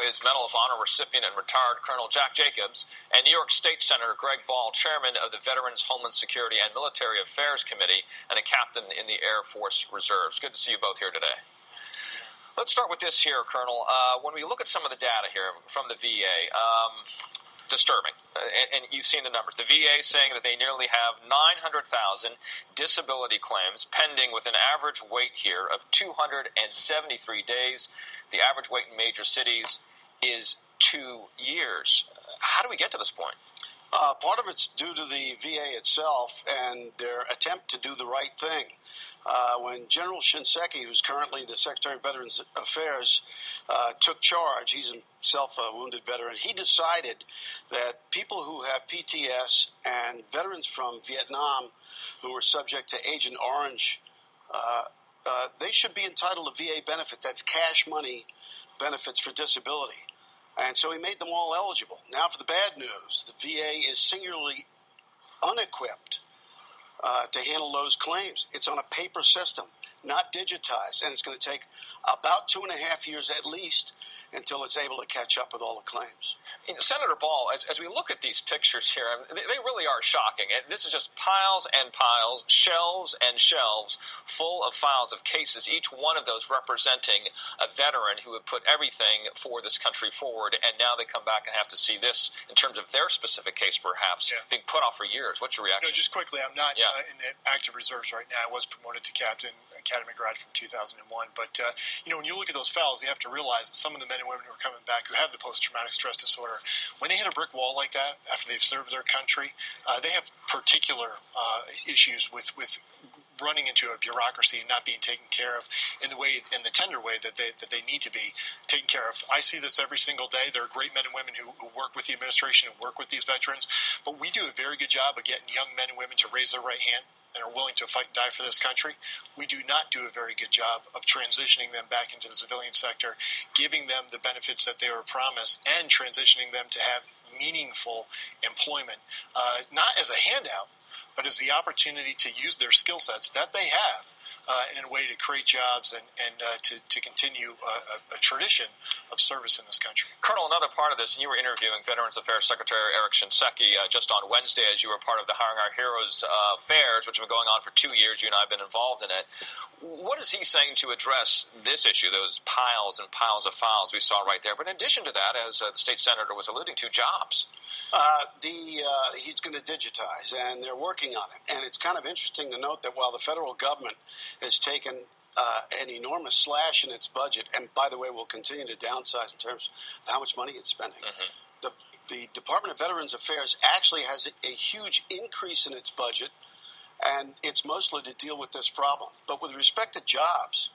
is Medal of Honor recipient and retired Colonel Jack Jacobs, and New York State Senator Greg Ball, chairman of the Veterans Homeland Security and Military Affairs Committee, and a captain in the Air Force Reserves. Good to see you both here today. Let's start with this here, Colonel. When we look at some of the data here from the VA, disturbing, and you've seen the numbers. The VA saying that they nearly have 900,000 disability claims pending with an average wait here of 273 days. The average wait in major cities is 2 years. How do we get to this point? Part of it's due to the VA itself and their attempt to do the right thing. When General Shinseki, who's currently the Secretary of Veterans Affairs, took charge, he's himself a wounded veteran, he decided that people who have PTS and veterans from Vietnam who were subject to Agent Orange, they should be entitled to VA benefits. That's cash money benefits for disability. And so he made them all eligible. Now for the bad news, the VA is singularly unequipped to handle those claims. It's on a paper system, not digitized, and it's going to take about 2.5 years at least until it's able to catch up with all the claims. Senator Ball, as we look at these pictures here, they really are shocking. This is just piles and piles, shelves and shelves full of files of cases, each one of those representing a veteran who had put everything for this country forward, and now they come back and have to see this in terms of their specific case, perhaps, being put off for years. What's your reaction? No, just quickly, I'm not in the active reserves right now. I was promoted to captain, academy grad from 2001. But, when you look at those files, you have to realize that some of the men and women who are coming back who have the post-traumatic stress disorder, when they hit a brick wall like that after they've served their country, they have particular issues with running into a bureaucracy and not being taken care of in the tender way that they need to be taken care of. I see this every single day. There are great men and women who work with the administration and work with these veterans, but we do a very good job of getting young men and women to raise their right hand and are willing to fight and die for this country. We do not do a very good job of transitioning them back into the civilian sector, giving them the benefits that they were promised, and transitioning them to have meaningful employment, not as a handout, but as the opportunity to use their skill sets that they have in a way to create jobs and to continue a tradition of service in this country. Colonel, another part of this, and you were interviewing Veterans Affairs Secretary Eric Shinseki just on Wednesday as you were part of the Hiring Our Heroes fairs, which have been going on for 2 years. You and I have been involved in it. What is he saying to address this issue, those piles and piles of files we saw right there? But in addition to that, as the state senator was alluding to, jobs. He's going to digitize, and they're working on it. And it's kind of interesting to note that while the federal government has taken an enormous slash in its budget, and by the way, will continue to downsize in terms of how much money it's spending, the Department of Veterans Affairs actually has a huge increase in its budget, and it's mostly to deal with this problem. But with respect to jobs,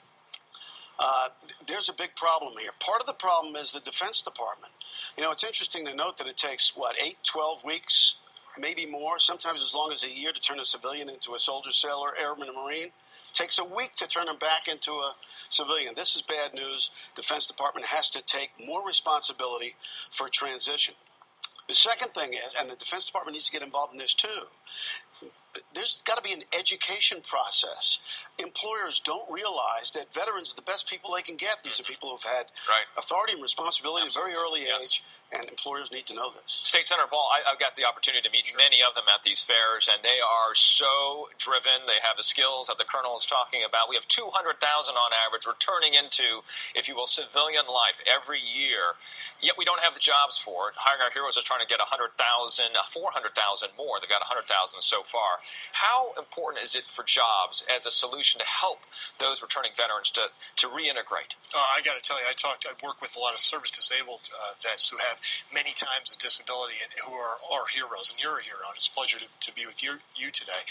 there's a big problem here. Part of the problem is the Defense Department. It's interesting to note that it takes, 8, 12 weeks, maybe more, sometimes as long as a year to turn a civilian into a soldier, sailor, airman, and Marine. It takes a week to turn them back into a civilian. This is bad news. Defense Department has to take more responsibility for transition. The second thing is, and the Defense Department needs to get involved in this too, there's got to be an education process. Employers don't realize that veterans are the best people they can get. These are people who've had authority and responsibility at a very early age, and employers need to know this. State Senator Ball, I've got the opportunity to meet many of them at these fairs, and they are so driven. They have the skills that the Colonel is talking about. We have 200,000 on average returning into, if you will, civilian life every year, yet we don't have the jobs for it. Hiring Our Heroes is trying to get 100,000, 400,000 more. They've got 100,000 so far. How important is it for jobs as a solution to help those returning veterans to reintegrate? I got to tell you, I've worked with a lot of service-disabled vets who have many times a disability and who are heroes, and you're a hero, and it's a pleasure to be with you today.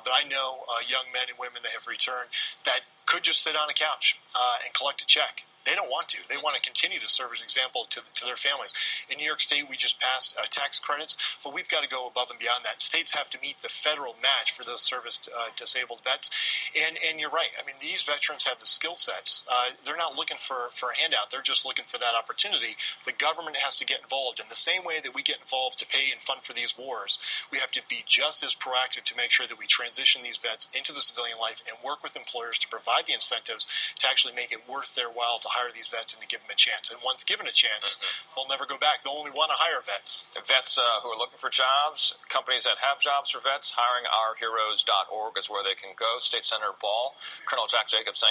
But I know young men and women that have returned that could just sit on a couch and collect a check. They don't want to. They want to continue to serve as an example to their families. In New York State, we just passed tax credits, but we've got to go above and beyond that. States have to meet the federal match for those service-disabled vets. And you're right. I mean, these veterans have the skill sets. They're not looking for a handout. They're just looking for that opportunity. The government has to get involved. In the same way that we get involved to pay and fund for these wars, we have to be just as proactive to make sure that we transition these vets into the civilian life and work with employers to provide the incentives to actually make it worth their while to hire these vets and to give them a chance. And once given a chance, they'll never go back. They'll only want to hire vets. Vets who are looking for jobs, companies that have jobs for vets, hiringourheroes.org is where they can go. State Senator Ball, Colonel Jack Jacobs,